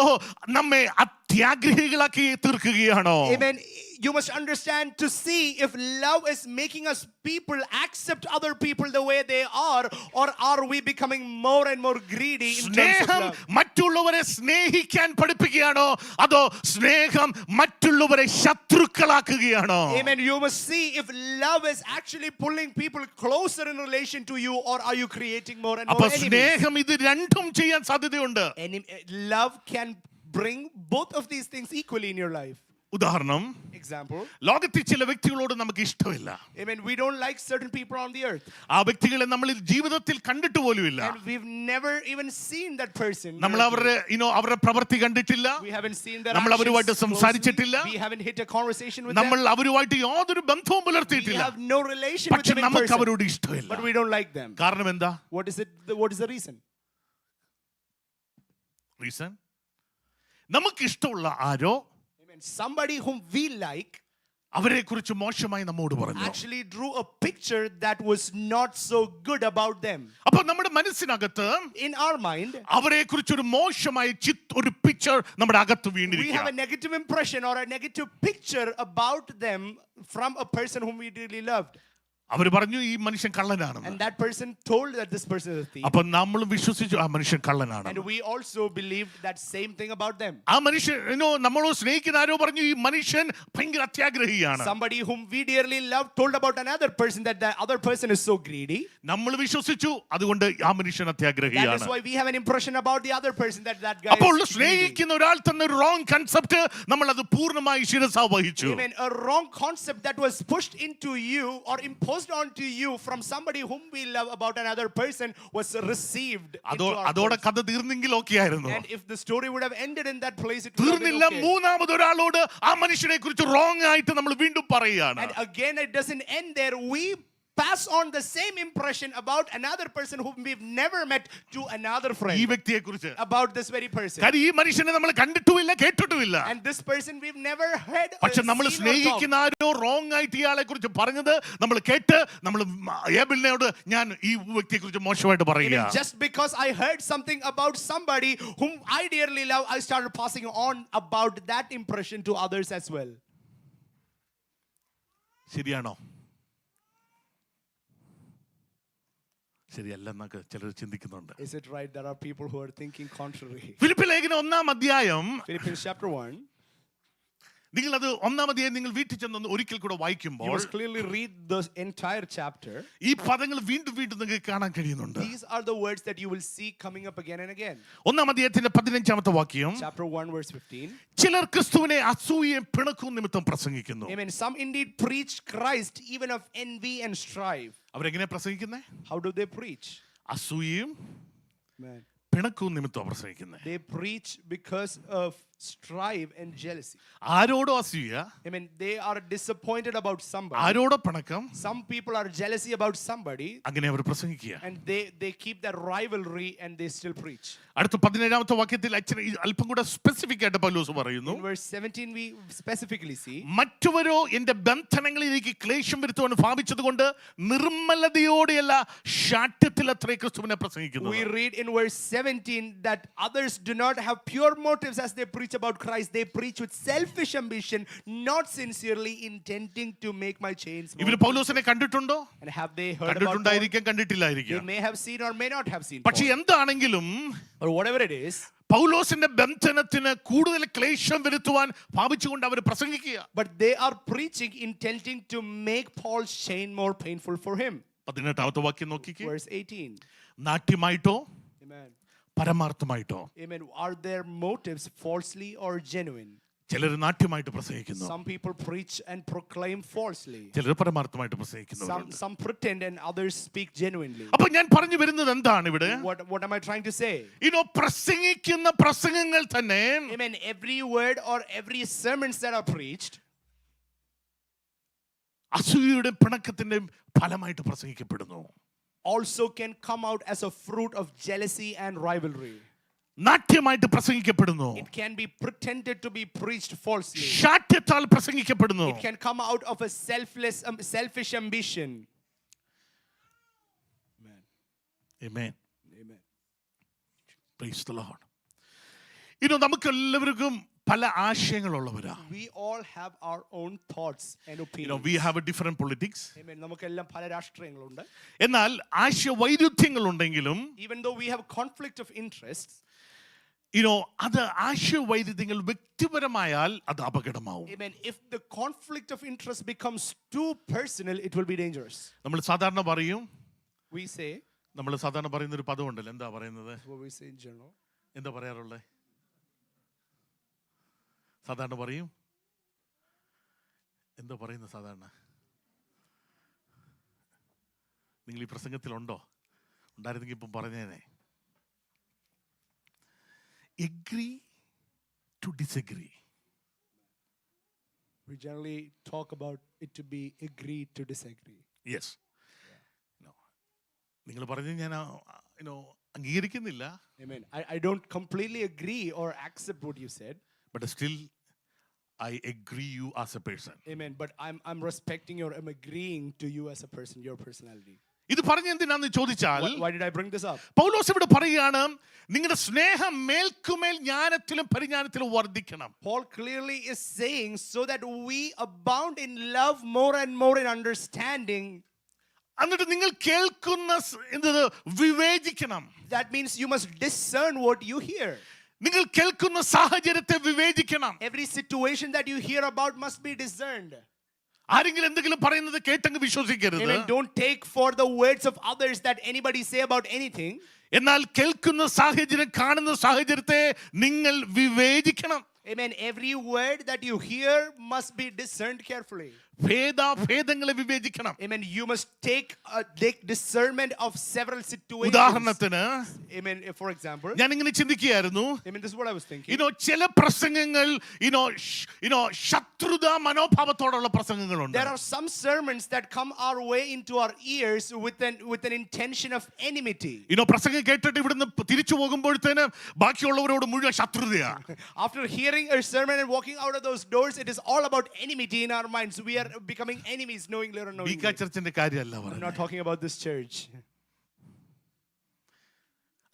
നമ്മെ അത്യാഗ്രഹികളാക്കി തീർക്കുകയാണോ? Amen. you must understand to see if love is making us people accept other people the way they are, or are we becoming more and more greedy in terms of സ്നേഹം love. മറ്റുള്ളവരെ സ്നേഹിക്കാൻ പഠിപ്പിക്കുകയാണോ അതോ സ്നേഹം മറ്റുള്ളവരെ ശത്രുക്കളാക്കുകയാണോ? Amen. You must see if love is actually pulling people closer in relation to you, or are you creating more and അപ്പൊ more enemies. സ്നേഹം ഇത് രണ്ടും ചെയ്യാൻ സാധ്യതയുണ്ട്. Love can bring both of these things equally in your life. ഉദാഹരണം, Example, ലോകത്തിൽ ചില വ്യക്തികളോട് നമുക്ക് ഇഷ്ടമില്ല. amen, we don't like certain people on the earth, ആ വ്യക്തികളെ നമ്മൾ ജീവിതത്തിൽ കണ്ടിട്ട് പോലുമില്ല. and we've never even seen that person. നമ്മൾ അവരുടെ അവരുടെ പ്രവൃത്തി കണ്ടിട്ടില്ല. We haven't seen their നമ്മൾ അവരുമായിട്ട് actions സംസാരിച്ചിട്ടില്ല. closely. We haven't hit a conversation with നമ്മൾ them. അവരുമായിട്ട് യാതൊരു ബന്ധവും We പുലർത്തിയിട്ടില്ല. have no relation with പക്ഷെ them in നമുക്ക് person, അവരോട് ഇഷ്ടമില്ല. but we don't like them. കാരണം എന്താ? What is it? What is the reason? Reason, നമുക്ക് ഇഷ്ടമുള്ള ആരോ Amen. Somebody whom we like അവരെ കുറിച്ച് മോശമായി നമ്മോട് പറഞ്ഞു. actually drew a picture that was not so good about them. അപ്പൊ നമ്മുടെ മനസ്സിനകത്ത് In our mind, അവരെ കുറിച്ച് ഒരു മോശമായ ഒരു പിക്ചർ നമ്മുടെ അകത്ത് we have a വീണിരിക്കുക. negative impression or a negative picture about them from a person whom we really loved. അവർ പറഞ്ഞു ഈ മനുഷ്യൻ കള്ളനാണെന്ന്. And that person told that this person is a thief. അപ്പൊ നമ്മളും വിശ്വസിച്ചു ആ മനുഷ്യൻ കള്ളനാണ്. And we also believed that same thing about them. ആ മനുഷ്യൻ നമ്മളോട് സ്നേഹിക്കുന്ന ആരോ പറഞ്ഞു ഈ മനുഷ്യൻ ഭയങ്കര അത്യാഗ്രഹിയാണ്. Somebody whom we dearly love told about another person that the other person is so greedy. നമ്മൾ വിശ്വസിച്ചു, അതുകൊണ്ട് ആ മനുഷ്യൻ That is അത്യാഗ്രഹിയാണ്. why we have an impression about the other person that that guy അപ്പോൾ is greedy. സ്നേഹിക്കുന്ന ഒരാൾ തന്ന ഒരു റോങ് കൺസെപ്റ്റ് നമ്മൾ അത് പൂർണ്ണമായി ശിരസാ വഹിച്ചു. Amen. A wrong concept that was pushed into you or imposed onto you from somebody whom we love about another person was received into our അതോടെ hearts. കഥ തീർന്നെങ്കിൽ ഓക്കെ ആയിരുന്നു. And if the story would have ended in that place, it would have been തീർന്നില്ല. okay. മൂന്നാമതൊരാളോട് ആ മനുഷ്യനെ കുറിച്ച് wrong ആയിട്ട് നമ്മൾ വീണ്ടും പറയുകയാണ്. And again, it doesn't end there. We pass on the same impression about another person whom we've never met to another ഈ friend വ്യക്തിയെ കുറിച്ച്. about this very person. കാര്യം ഈ മനുഷ്യനെ നമ്മൾ കണ്ടിട്ടുമില്ല കേട്ടിട്ടുമില്ല. And this person we've never heard or പക്ഷെ നമ്മൾ seen or സ്നേഹിക്കുന്ന talked. ആരോ റോങ് ആയിട്ട് ഇയാളെ കുറിച്ച് പറഞ്ഞത് നമ്മൾ കേട്ട് നമ്മൾ ഏബിളിനോട് ഞാൻ ഈ വ്യക്തിയെ കുറിച്ച് മോശമായിട്ട് Amen. പറയുക. Just because I heard something about somebody whom I dearly love, I started passing on about that impression to others as well. ശരിയാണോ? ശരിയല്ലെന്നൊക്കെ ചിലർ ചിന്തിക്കുന്നുണ്ട്. Is it right? There are people who are thinking contrary. Philippi ലേഖനം 1-ാം അധ്യായം, Philippians chapter 1. നിങ്ങളത് 1-ാം അധ്യായം നിങ്ങൾ വീട്ടിൽ ചെന്ന് ഒരിക്കൽ കൂടെ You വായിക്കുമ്പോൾ must clearly read the entire chapter. ഈ പദങ്ങൾ വീണ്ടും വീണ്ടും നിങ്ങൾക്ക് കാണാൻ കഴിയുന്നുണ്ട്. These are the words that you will see coming up again and again. 1-ാം അധ്യായത്തിന്റെ 15-ാമത്തെ വാക്യം, Chapter 1 verse 15. ചിലർ ക്രിസ്തുവിനെ അസൂയയും പിണക്കവും നിമിത്തം പ്രസംഗിക്കുന്നു. Amen. Some indeed preach Christ even of envy and strife. അവരെങ്ങനെ പ്രസംഗിക്കുന്നേ? How do they preach? അസൂയയും Man. പിണക്കവും നിമിത്തം പ്രസംഗിക്കുന്നേ. They preach because of strife and jealousy. ആരോടോ അസൂയ, I mean, they are disappointed about somebody. ആരോടോ പിണക്കം, Some people are jealousy about somebody, അങ്ങനെ അവർ പ്രസംഗിക്കുക. and they keep that rivalry and they still preach. അടുത്ത 17-ാമത്തെ വാക്യത്തിൽ അല്പം കൂടെ സ്പെസിഫിക് ആയിട്ട് പൗലോസ് പറയുന്നു, In verse 17 we specifically see, മറ്റവരോ എന്റെ ബന്ധനങ്ങളിലേക്ക് ക്ലേശം വരുത്തുവാൻ ഭാവിച്ചത് കൊണ്ട് നിർമ്മലതയോടെയല്ല ശാഠ്യത്തിൽ അത്രേ ക്രിസ്തുവിനെ പ്രസംഗിക്കുന്നു. we read in verse 17 that others do not have pure motives as they preach about Christ. They preach with selfish ambition, not sincerely intending to make my chains more. ഇവര് പൗലോസിനെ കണ്ടിട്ടുണ്ടോ? And have they heard about Paul? കണ്ടിട്ടുണ്ടായിരിക്കാം, They കണ്ടിട്ടില്ലായിരിക്കാം. may have seen or may not have seen പക്ഷെ Paul. എന്താണെങ്കിലും Or whatever it is, പൗലോസിന്റെ ബന്ധനത്തിന് കൂടുതൽ ക്ലേശം വരുത്തുവാൻ ഭാവിച്ചുകൊണ്ട് അവർ പ്രസംഗിക്കുക. but they are preaching intending to make Paul's chain more painful for him. 18-ാമത്തെ വാക്യം നോക്കിക്കേ. Verse 18. നാട്യമായിട്ടോ Amen. പരമാർത്ഥമായിട്ടോ? Amen. Are their motives falsely or genuine? ചിലർ നാട്യമായിട്ട് പ്രസംഗിക്കുന്നു, Some people preach and proclaim falsely. ചിലർ പരമാർത്ഥമായിട്ട് പ്രസംഗിക്കുന്നു. Some pretend and others speak genuinely. അപ്പൊ ഞാൻ പറഞ്ഞു വരുന്നത് എന്താണ് ഇവിടെ? What am I trying to say? പ്രസംഗിക്കുന്ന പ്രസംഗങ്ങൾ തന്നെ, Amen. Every word or every sermons that are preached അസൂയയുടെ പിണക്കത്തിന്റെ ഫലമായിട്ട് പ്രസംഗിക്കപ്പെടുന്നു. also can come out as a fruit of jealousy and rivalry. നാട്യമായിട്ട് പ്രസംഗിക്കപ്പെടുന്നു. It can be pretended to be preached falsely. ശാഠ്യത്താൽ പ്രസംഗിക്കപ്പെടുന്നു. It can come out of a selfish ambition. Amen. Amen. Praise the Lord. നമുക്ക് എല്ലാവർക്കും പല ആശയങ്ങളുള്ളവരാ. We all have our own thoughts and opinions. We have a different politics. Amen. നമുക്കെല്ലാം പല രാഷ്ട്രീയങ്ങളുണ്ട്. എന്നാൽ ആശയ വൈരുദ്ധ്യങ്ങൾ ഉണ്ടെങ്കിലും Even though we have conflict of interests, അത് ആശയ വൈരുദ്ധ്യങ്ങൾ വ്യക്തിപരമായാൽ അത് അപകടമാവും. amen, if the conflict of interest becomes too personal, it will be dangerous. നമ്മൾ സാധാരണ പറയും, We say, നമ്മൾ സാധാരണ പറയുന്ന ഒരു പദമുണ്ടല്ലോ, എന്താ പറയുന്നത്? what we say in general. എന്താ പറയാറുള്ളത്? സാധാരണ പറയും, എന്താ പറയുന്നത് സാധാരണ? നിങ്ങൾ ഈ പ്രസംഗത്തിലുണ്ടോ? ഉണ്ടായിരുന്നെങ്കിൽ ഇപ്പം പറഞ്ഞേനെ. Agree to disagree. We generally talk about it to be agree to disagree. Yes. നിങ്ങൾ പറഞ്ഞത് ഞാൻ അംഗീകരിക്കുന്നില്ല. Amen. I don't completely agree or accept what you said. But still I agree you as a person. Amen. But I'm respecting I'm agreeing to you as a person, your personality. ഇത് പറഞ്ഞ എന്തിനാന്ന് ചോദിച്ചാൽ, Why did I bring this up? പൗലോസ് ഇവിടെ പറയുകയാണ്, നിങ്ങളുടെ സ്നേഹം മേൽക്കുമേൽ ജ്ഞാനത്തിലും പരിജ്ഞാനത്തിലും വർദ്ധിക്കണം. Paul clearly is saying so that we abound in love more and more in understanding. എന്നിട്ട് നിങ്ങൾ കേൾക്കുന്ന എന്തത് വിവേചിക്കണം. That means you must discern what you hear. നിങ്ങൾ കേൾക്കുന്ന സാഹചര്യത്തെ വിവേചിക്കണം. Every situation that you hear about must be discerned. ആരെങ്കിലും എന്തെങ്കിലും പറയുന്നത് കേട്ടങ്ങ് വിശ്വസിക്കരുത്. Amen. Don't take for the words of others that anybody say about anything. എന്നാൽ കേൾക്കുന്ന സാഹചര്യം, കാണുന്ന സാഹചര്യത്തെ നിങ്ങൾ വിവേചിക്കണം. Amen. Every word that you hear must be discerned carefully. ഭേദങ്ങളെ വിവേചിക്കണം. Amen. You must take discernment of several situations. ഉദാഹരണത്തിന്, Amen. For example, ഞാൻ ഇങ്ങനെ ചിന്തിക്കുകയായിരുന്നു, Amen. This is what I was thinking. ചില പ്രസംഗങ്ങൾ ശത്രുത മനോഭാവത്തോടുള്ള പ്രസംഗങ്ങളുണ്ട്. There are some sermons that come our way into our ears with an intention of enmity. പ്രസംഗം കേട്ടിട്ട് ഇവിടുന്ന് തിരിച്ചു പോകുമ്പോഴത്തേന് ബാക്കിയുള്ളവരോട് മുഴുവൻ ശത്രുതയാണ്. After hearing a sermon and walking out of those doors, it is all about enmity in our minds. We are becoming enemies knowingly or unknowingly. ചർച്ചിന്റെ കാര്യമല്ല I'm പറയുന്നത്. not talking about this church.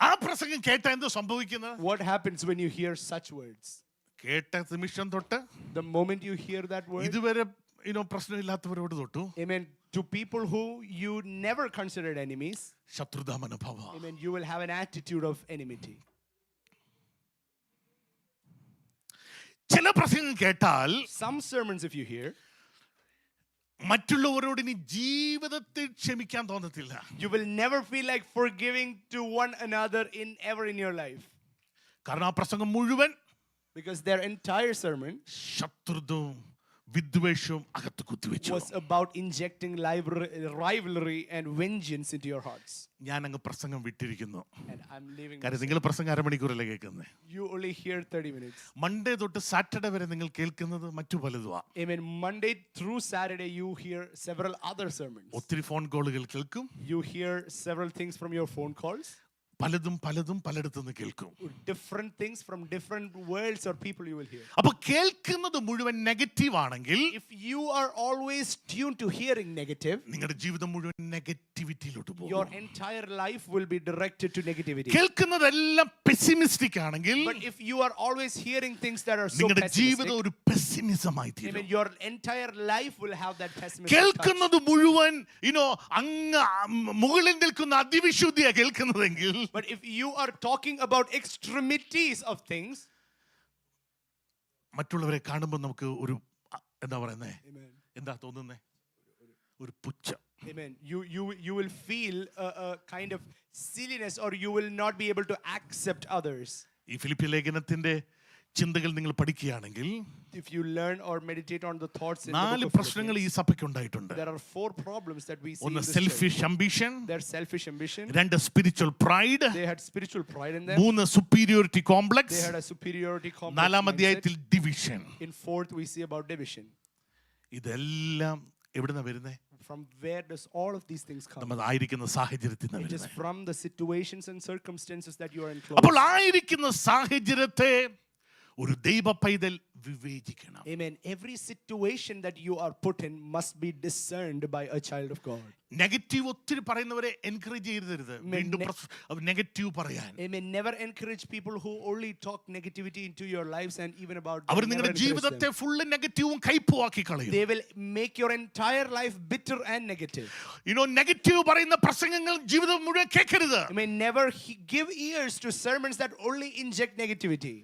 ആ പ്രസംഗം കേട്ട എന്ത് സംഭവിക്കുന്നത്? What happens when you hear such words? കേട്ട നിമിഷം തൊട്ട് The moment you hear that word, ഇതുവരെ പ്രശ്നമില്ലാത്തവരോട് തൊട്ടു, amen, to people who you never considered enemies, ശത്രുതാ മനോഭാവം. amen, you will have an attitude of enmity. ചില പ്രസംഗം കേട്ടാൽ, Some sermons if you hear, മറ്റുള്ളവരോട് ഇനി ജീവിതത്തിൽ ക്ഷമിക്കാൻ തോന്നത്തില്ല. you will never feel like forgiving to one another ever in your life. കാരണം ആ പ്രസംഗം മുഴുവൻ Because their entire sermon ശത്രുതയും വിദ്വേഷവും അകത്ത് കുത്തിവെച്ചു. was about injecting rivalry and vengeance into your hearts. ഞാൻ അങ്ങ് പ്രസംഗം വിട്ടിരിക്കുന്നു. And I'm leaving. കാര്യം നിങ്ങൾ പ്രസംഗം അരമണിക്കൂറല്ലേ കേൾക്കുന്നത്. You only hear 30 minutes. Monday തൊട്ട് സാറ്റർഡേ വരെ നിങ്ങൾ കേൾക്കുന്നത് മറ്റു പലതുവാ. Amen. Monday through Saturday you hear several other sermons. ഒത്തിരി ഫോൺ കോളുകൾ കേൾക്കും. You hear several things from your phone calls. പലതും പലയിടത്തുനിന്ന് കേൾക്കും. Different things from different worlds or people you will hear. അപ്പൊ കേൾക്കുന്നത് മുഴുവൻ നെഗറ്റീവ് ആണെങ്കിൽ, If you are always tuned to hearing negative, നിങ്ങളുടെ ജീവിതം മുഴുവൻ നെഗറ്റിവിറ്റിയിലോട്ട് പോകും. your entire life will be directed to negativity. കേൾക്കുന്നതെല്ലാം പെസിമിസ്റ്റിക് ആണെങ്കിൽ, But if you are always hearing things that are so നിങ്ങളുടെ ജീവിതം pessimistic, ഒരു പെസിമിസമായി തീരും. amen, your entire life will have that pessimistic touch. കേൾക്കുന്നത് മുഴുവൻ അങ്ങ് മുകളിൽ നിൽക്കുന്ന അതിവിശുദ്ധിയാ കേൾക്കുന്നതെങ്കിൽ, But if you are talking about extremities of things, മറ്റുള്ളവരെ കാണുമ്പോൾ നമുക്ക് ഒരു എന്താ പറയുന്നേ, amen, എന്താ തോന്നുന്നേ, ഒരു പുച്ഛം. amen, you will feel a kind of silliness, or you will not be able to accept others. ഈ ഫിലിപ്പി ലേഖനത്തിന്റെ ചിന്തകൾ നിങ്ങൾ പഠിക്കുകയാണെങ്കിൽ, If you learn or meditate on the thoughts in the 4 book of പ്രശ്നങ്ങൾ ഈ Philippians, സഭയ്ക്ക് ഉണ്ടായിട്ടുണ്ട്. there are 4 problems that we see in ഒന്ന് this church. Selfish ambition, There's selfish ambition. 2 spiritual pride, They had spiritual pride in them. 3 superiority They complex, had a superiority complex. 4 mindset. അധ്യായത്തിൽ division. In 4th we see about division. ഇതെല്ലാം എവിടുന്നാ വരുന്നേ? From where does all of these things come? നമ്മൾ ആയിരിക്കുന്ന സാഹചര്യത്തിൽ നിന്നാ It is വരുന്നേ. from the situations and circumstances that you are അപ്പോൾ enclosed. ആയിരിക്കുന്ന സാഹചര്യത്തെ ഒരു ദൈവ പൈതൽ വിവേചിക്കണം. Amen. Every situation that you are put in must be discerned by a child of God. Negative ഒത്തിരി പറയുന്നവരെ എൻകറേജ് ചെയ്യരുത്. വീണ്ടും നെഗറ്റീവ് പറയാൻ. Amen. Never encourage people who only talk negativity into your lives and even about them. അവർ നിങ്ങളുടെ ജീവിതത്തെ full നെഗറ്റീവും കയ്പുമാക്കി കളയും. They will make your entire life bitter and negative. Negative പറയുന്ന പ്രസംഗങ്ങൾ ജീവിതം മുഴുവൻ കേൾക്കരുത്. Amen. Never give ears to sermons that only inject negativity.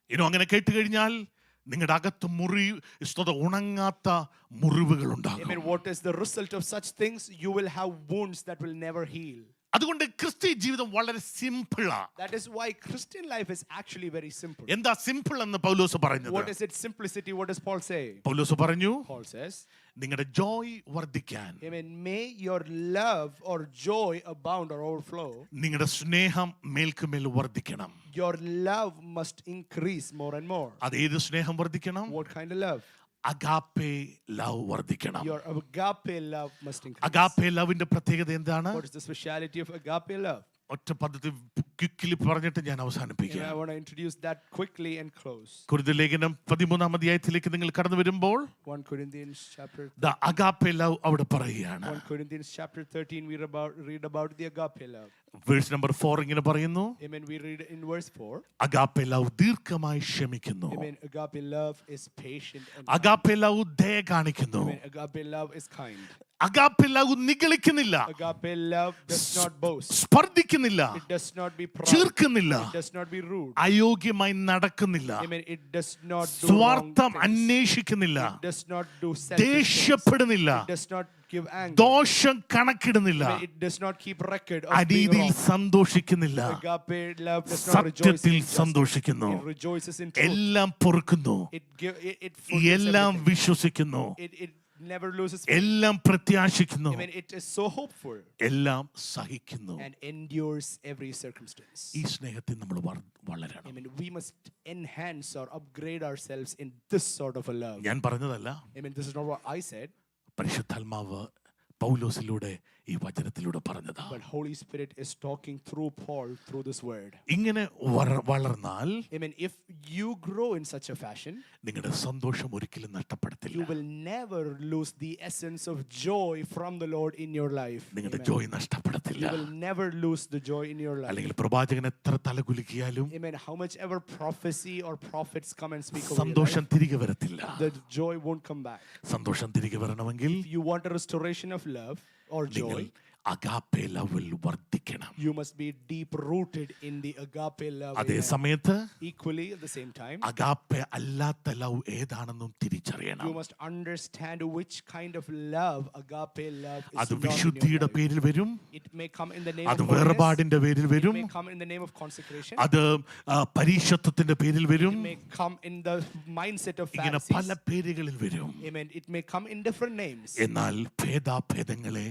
അങ്ങനെ കേട്ട് കഴിഞ്ഞാൽ നിങ്ങളുടെ അകത്ത് ഉണങ്ങാത്ത മുറിവുകൾ ഉണ്ടാകും. Amen. What is the result of such things? You will have wounds that will never heal. അതുകൊണ്ട് ക്രിസ്തീയ ജീവിതം വളരെ സിമ്പിളാ. That is why Christian life is actually very simple. എന്താ സിമ്പിൾ എന്ന് പൗലോസ് പറഞ്ഞത്? What is its simplicity? What does Paul say? പൗലോസ് പറഞ്ഞു, Paul says, നിങ്ങളുടെ ജോയ് വർദ്ധിക്കാൻ, Amen. May your love or joy abound or overflow. നിങ്ങളുടെ സ്നേഹം മേൽക്കുമേൽ വർദ്ധിക്കണം. Your love must increase more and more. അതേത് സ്നേഹം വർദ്ധിക്കണം? What kind of love? Agape love വർദ്ധിക്കണം. Your agape love must increase. Agape ലവിന്റെ പ്രത്യേകത എന്താണ്? What is the speciality of agape love? ഒറ്റ പദ്ധതി ക്വിക്കലി പറഞ്ഞിട്ട് ഞാൻ അവസാനിപ്പിക്കാം. I want to introduce that quickly and close. കൊരിന്ത്യർ ലേഖനം 13-ാം അധ്യായത്തിലേക്ക് നിങ്ങൾ കടന്നു വരുമ്പോൾ 1 Corinthians chapter ദ അഗാപ്പേ ലവ് അവിടെ പറയുകയാണ്. 1 Corinthians chapter 13 we read about the agape love. Verse number 4 ഇങ്ങനെ പറയുന്നു. Amen. We read in verse 4. Agape love ദീർഘമായി ക്ഷമിക്കുന്നു. Amen. Agape love is patient and agape love ദയ കാണിക്കുന്നു. Amen. Agape love is kind. Agape love നിഗളിക്കുന്നില്ല. Agape love does not boast. സ്പർദ്ധിക്കുന്നില്ല. It does not be proud. ചീർക്കുന്നില്ല. It does not be rude. അയോഗ്യമായി നടക്കുന്നില്ല. Amen. It does not do സ്വാർത്ഥം wrong things. അന്വേഷിക്കുന്നില്ല. It does not do selfish things. ദേഷ്യപ്പെടുന്നില്ല. It does not give anger. ദോഷം കണക്കിടുന്നില്ല. Amen. It does not keep record of being അനീതിയിൽ wrong. സന്തോഷിക്കുന്നില്ല. Agape love does not rejoice സത്യത്തിൽ in justice. സന്തോഷിക്കുന്നു. It rejoices in truth. എല്ലാം പൊറുക്കുന്നു. It forgives എല്ലാം everything. വിശ്വസിക്കുന്നു. It never loses faith. എല്ലാം പ്രത്യാശിക്കുന്നു. Amen. It is so hopeful എല്ലാം സഹിക്കുന്നു. and endures every circumstance. ഈ സ്നേഹത്തിൽ നമ്മൾ വളരണം. Amen. We must enhance or upgrade ourselves in this sort of a love. ഞാൻ പറഞ്ഞതല്ല, Amen. This is not what I said, പരിശുദ്ധാത്മാവ് പൗലോസിലൂടെ ഈ വചനത്തിലൂടെ പറഞ്ഞതാ. but Holy Spirit is talking through Paul through this word. ഇങ്ങനെ വളർന്നാൽ, Amen. If you grow in such a fashion, നിങ്ങളുടെ സന്തോഷം ഒരിക്കലും നഷ്ടപ്പെടത്തില്ല. you will never lose the essence of joy from the Lord in your life. നിങ്ങളുടെ Amen. Joy നഷ്ടപ്പെടത്തില്ല. You will never lose the joy in your life. അല്ലെങ്കിൽ പ്രവാചകൻ എത്ര തലകുലുക്കിയാലും Amen. How much ever prophecy or prophets come and speak over your സന്തോഷം life, തിരികെ വരത്തില്ല. the joy won't come back. സന്തോഷം തിരികെ വരണമെങ്കിൽ If you want a restoration of love or നിങ്ങൾ joy, അഗാപ്പേ ലവിൽ വർദ്ധിക്കണം. you must be deep rooted in the agape love. അതേ Amen. സമയത്ത് Equally, at the same time, അഗാപ്പേ അല്ലാത്ത ലവ് ഏതാണെന്നും തിരിച്ചറിയണം. you must understand which kind of love agape love is. അത് not in your വിശുദ്ധിയുടെ life. പേരിൽ വരും. It may come in the name അത് of holiness. വേർപാടിന്റെ പേരിൽ It വരും. may come in the name of consecration. അത് പരീശത്വത്തിന്റെ പേരിൽ വരും. It may come in the mindset of ഇങ്ങനെ Pharisees. പല പേരുകളിൽ വരും. Amen. It may come in different names. എന്നാൽ ഭേദാഭേദങ്ങളെ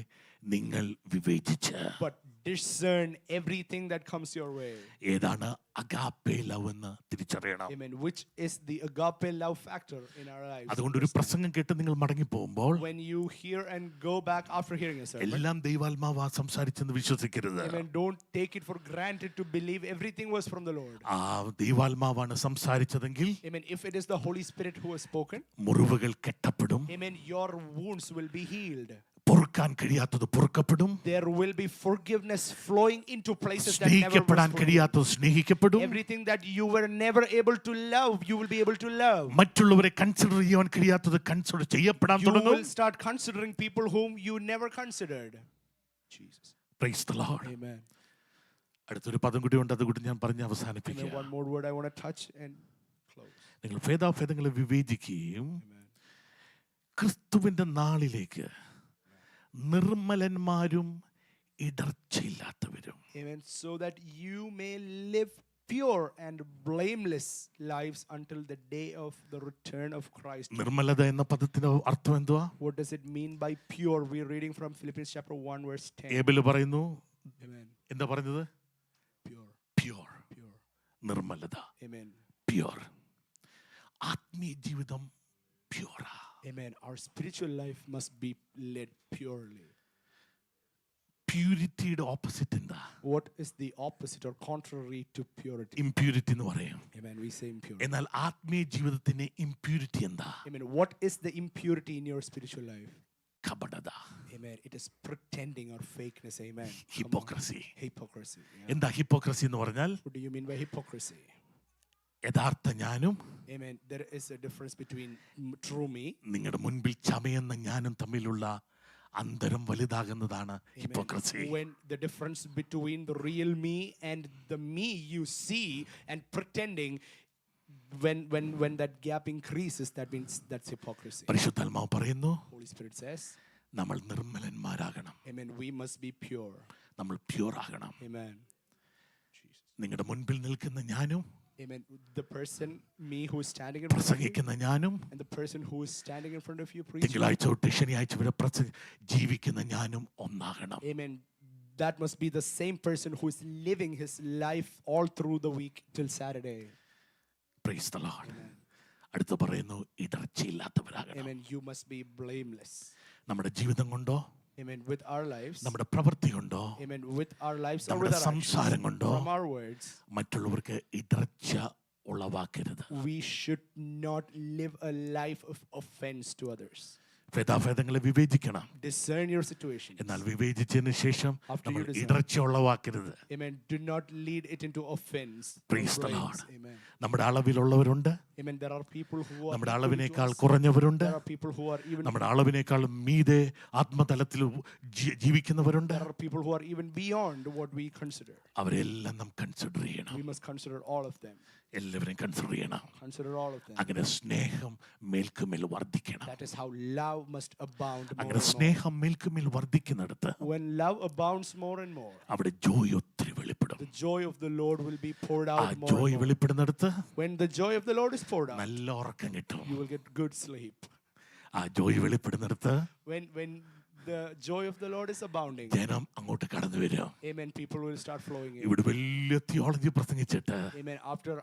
നിങ്ങൾ വിവേചിച്ച് But discern everything that comes your way. ഏതാണ് അഗാപ്പേ ലവ് എന്ന് തിരിച്ചറിയണം. Amen. Which is the agape love factor in our lives. അതുകൊണ്ട് ഒരു പ്രസംഗം കേട്ട് നിങ്ങൾ മടങ്ങി പോകുമ്പോൾ When you hear and go back after hearing a sermon, എല്ലാം ദൈവാത്മാവാ സംസാരിച്ചെന്ന് വിശ്വസിക്കരുത്. amen, don't take it for granted to believe everything was from the Lord. ആ ദൈവാത്മാവാണ് സംസാരിച്ചതെങ്കിൽ Amen. If it is the Holy Spirit who has spoken, മുറിവുകൾ കെട്ടപ്പെടും. amen, your wounds will be healed. പൊറുക്കാൻ കഴിയാത്തത് പൊറുക്കപ്പെടും. There will be forgiveness flowing into places that never was സ്നേഹിക്കപ്പെടാൻ forgiven. കഴിയാത്തത് സ്നേഹിക്കപ്പെടും. Everything that you were never able to love, you will be able to love. മറ്റുള്ളവരെ consider ചെയ്യാൻ കഴിയാത്തത് consider ചെയ്യപ്പെടാൻ You തുടങ്ങും. will start considering people whom you never considered. Jesus. Praise the Lord. Amen. അടുത്തൊരു പദം കൂടി ഉണ്ട്, അതുകൂടി ഞാൻ പറഞ്ഞ് Amen. അവസാനിപ്പിക്കാം. One more word I want to touch and close. നിങ്ങൾ ഭേദാഭേദങ്ങളെ വിവേചിക്കുകയും Amen. ക്രിസ്തുവിന്റെ നാളിലേക്ക് നിർമ്മലന്മാരും ഇടർച്ചയില്ലാത്തവരും. Amen. So that you may live pure and blameless lives until the day of the return of Christ. നിർമ്മലത എന്ന പദത്തിന്റെ അർത്ഥം എന്തുവാ? What does it mean by pure? We're reading from Philippians chapter 1 verse 10. ഏബേൽ പറയുന്നു, Amen. എന്താ പറഞ്ഞത്? Pure. Pure. Pure. നിർമ്മലത, Amen. Pure. ആത്മീയ ജീവിതം പ്യൂറാ. Amen. Our spiritual life must be led purely. പ്യൂരിറ്റിയുടെ ഓപ്പോസിറ്റ് എന്താ? What is the opposite or contrary to purity? Impurity എന്ന് പറയും. Amen. We say impurity. എന്നാൽ ആത്മീയ ജീവിതത്തിന് ഇംപ്യൂരിറ്റി എന്താ? Amen. What is the impurity in your spiritual life? കപടത. Amen. It is pretending or fakeness. Amen. Hypocrisy. Hypocrisy. Yeah. എന്താ hypocrisy എന്ന് പറഞ്ഞാൽ? What do you mean by hypocrisy? യഥാർത്ഥ ഞാനും Amen. There is a difference between true me. നിങ്ങളുടെ മുൻപിൽ ചമയെന്ന ഞാനും തമ്മിലുള്ള അന്തരം വലുതാകുന്നതാണ് Amen. Hypocrisy. When the difference between the real me and the me you see and pretending, when that gap increases, that means that's hypocrisy. പരിശുദ്ധാത്മാവ് പറയുന്നു, Holy Spirit says, നമ്മൾ നിർമ്മലന്മാരാകണം. Amen. We must be pure. നമ്മൾ pure ആകണം. Amen. Jesus. നിങ്ങളുടെ മുൻപിൽ നിൽക്കുന്ന ഞാനും Amen. The person, me who is standing in front of you, പ്രസംഗിക്കുന്ന ഞാനും and the person who is standing in front of you preaching. തിങ്കളാഴ്ച തൊട്ട് ശനിയാഴ്ച വരെ ജീവിക്കുന്ന ഞാനും ഒന്നാകണം. Amen. That must be the same person who is living his life all through the week till Saturday. Praise the Lord. അടുത്ത് പറയുന്നു, ഇടർച്ചയില്ലാത്തവരാകണം. Amen. You must be blameless. നമ്മുടെ ജീവിതം കൊണ്ടോ, Amen. With our lives. നമ്മുടെ പ്രവൃത്തി കൊണ്ടോ, Amen. With our lives or നമ്മുടെ with our സംസാരം actions, കൊണ്ടോ from our words, മറ്റുള്ളവർക്ക് ഇടർച്ച ഉളവാക്കരുത്. we should not live a life of offense to others. ഭേദാഭേദങ്ങളെ വിവേചിക്കണം. Discern your situation. എന്നാൽ വിവേചിച്ചതിന് ശേഷം After നമ്മൾ you discern. ഇടർച്ച ഉളവാക്കരുത്. Amen. Do not lead it into offense. or Praise the praise. Lord. Amen. നമ്മുടെ അളവിലുള്ളവരുണ്ട്, Amen. There are people who are നമ്മുടെ equal to അളവിനേക്കാൾ us. കുറഞ്ഞവരുണ്ട്, There are people who are even നമ്മുടെ അളവിനേക്കാൾ മീതെ ആത്മതലത്തിൽ ജീവിക്കുന്നവരുണ്ട്. there are people who are even beyond what we consider. അവരെല്ലാം നാം consider ചെയ്യണം. We must consider all of them. എല്ലാവരെയും consider ചെയ്യണം. Consider all of them. അങ്ങനെ സ്നേഹം മേൽക്കുമേൽ വർദ്ധിക്കണം. That is how love must abound more അങ്ങനെ and more. സ്നേഹം മേൽക്കുമേൽ വർദ്ധിക്കുന്നിടത്ത് When love abounds more and more, അവിടെ ജോയ് ഒത്തിരി വെളിപ്പെടും. the joy of the Lord will be poured ആ out more Joy and more. വെളിപ്പെടുന്നിടത്ത് When the joy of the Lord is poured out, നല്ല ഉറക്കം കിട്ടും. you will get good sleep. ആ Joy വെളിപ്പെടുന്നിടത്ത് When the joy of the Lord is abounding, ജനം അങ്ങോട്ട് കടന്നു വരും. amen, people will start flowing in. ഇവിടെ വലിയ theology പ്രസംഗിച്ചിട്ട് Amen. After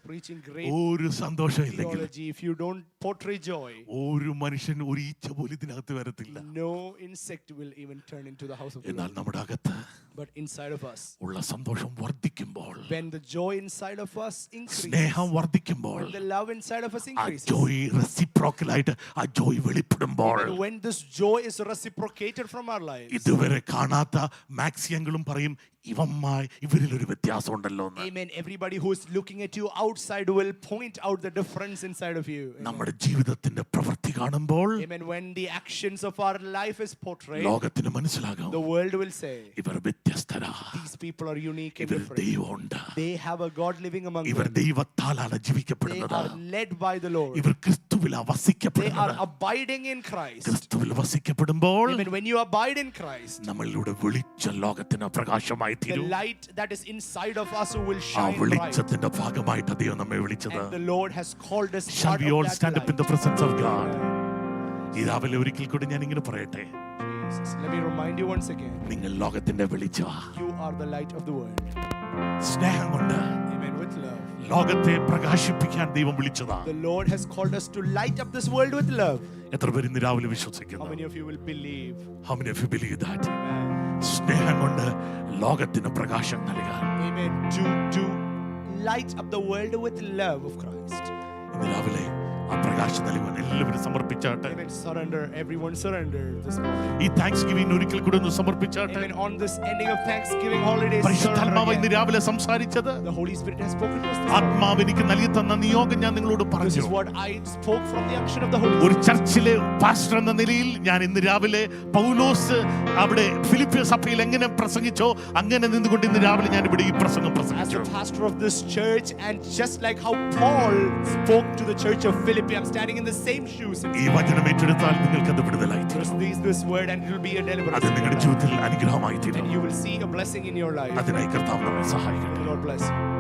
preaching great ഒരു സന്തോഷം ഇല്ലെങ്കിൽ theology, if you don't portray joy, ഒരു മനുഷ്യൻ ഒരു ഈച്ച പോലും ഇതിനകത്ത് വരത്തില്ല. no insect will even turn into the house of the എന്നാൽ Lord. നമ്മുടെ അകത്ത് But inside of us, ഉള്ള സന്തോഷം വർദ്ധിക്കുമ്പോൾ, when the joy inside of us increases, സ്നേഹം വർദ്ധിക്കുമ്പോൾ, when the love inside of us ആ increases, ജോയ് റെസിപ്രോക്കലായിട്ട് ആ Joy വെളിപ്പെടുമ്പോൾ, and when this joy is reciprocated from our lives, ഇതുവരെ കാണാത്ത മാക്സിയങ്ങളും പറയും, ഇവരിൽ ഒരു വ്യത്യാസം ഉണ്ടല്ലോ എന്ന്. amen, everybody who is looking at you outside will point out the difference inside of you. Amen. നമ്മുടെ ജീവിതത്തിന്റെ പ്രവൃത്തി കാണുമ്പോൾ Amen. When the actions of our life is portrayed, ലോകത്തിന് മനസ്സിലാകും, the world will say, ഇവർ വ്യത്യസ്തരാ, these people are unique and ഇവർ different. ദൈവമുണ്ട്, They have a God living among ഇവർ them. ദൈവത്താലാണ് They ജീവിക്കപ്പെടുന്നത്, are led by the Lord. ഇവർ ക്രിസ്തുവിൽ They are വസിക്കപ്പെടുന്നത്. abiding in Christ. ക്രിസ്തുവിൽ വസിക്കപ്പെടുമ്പോൾ Amen. When you abide in Christ, നമ്മളിലൂടെ വെളിച്ച ലോകത്തിന് പ്രകാശമായി the തീരും. light that is inside of us will ആ shine bright. വെളിച്ചത്തിന്റെ ഭാഗമായിട്ട് ദൈവം നമ്മെ വിളിച്ചത്. And the Lord has called us Shall part we of all that stand up in the light. presence of God? ഈ രാവിലെ ഒരിക്കൽ കൂടി ഞാൻ ഇങ്ങനെ പറയട്ടെ, Jesus, let me remind you once again, നിങ്ങൾ ലോകത്തിന്റെ വെളിച്ചമാ. you are the light of the world. സ്നേഹം കൊണ്ട് Amen. With love. ലോകത്തെ പ്രകാശിപ്പിക്കാൻ ദൈവം വിളിച്ചതാ. The Lord has called us to light up this world with love. എത്ര പേര് ഇന്ന് രാവിലെ How വിശ്വസിക്കുന്നു? many of you will believe? How many of you believe that? Amen. സ്നേഹം കൊണ്ട് ലോകത്തിന് പ്രകാശം നൽകാൻ Amen. To light up the world with love of Christ. ഇന്ന് രാവിലെ ആ പ്രകാശം നൽകുവാൻ എല്ലാവരും സമർപ്പിച്ചാട്ടെ. Amen. Surrender. Everyone surrender this morning. ഈ താങ്ക്സ് ഗിവിംഗ് ഒരിക്കൽ കൂടി ഒന്ന് സമർപ്പിച്ചാട്ടെ. Amen. On this ending of Thanksgiving holidays, പരിശുദ്ധാത്മാവ് surrender ഇന്ന് again. രാവിലെ സംസാരിച്ചത്, The Holy Spirit has spoken to us this morning. ആത്മാവ് എനിക്ക് നൽകി തന്ന നിയോഗം ഞാൻ നിങ്ങളോട് This പറഞ്ഞു. is what I spoke from the unction of the Holy ഒരു Spirit. ചർച്ചിലെ പാസ്റ്റർ എന്ന നിലയിൽ ഞാൻ ഇന്ന് രാവിലെ പൗലോസ് അവിടെ ഫിലിപ്പിയ സഭയിൽ എങ്ങനെ പ്രസംഗിച്ചോ അങ്ങനെ നിന്നുകൊണ്ട് ഇന്ന് രാവിലെ ഞാൻ ഇവിടെ ഈ പ്രസംഗം As പ്രസംഗിച്ചു. the pastor of this church, and just like how Paul spoke to the church of Philippi, I'm standing in the same shoes. ഈ വചനം ഏറ്റെടുത്താൽ നിങ്ങൾക്ക് അത് വിടുതലായി തീരും. Trust this word and it will be a അത് deliverance. in your നിങ്ങളുടെ life. ജീവിതത്തിൽ അനുഗ്രഹമായി തീരും. And you will see a blessing in your life. അതിനായി കർത്താവ് നമ്മെ സഹായിക്കട്ടെ. May the Lord bless you.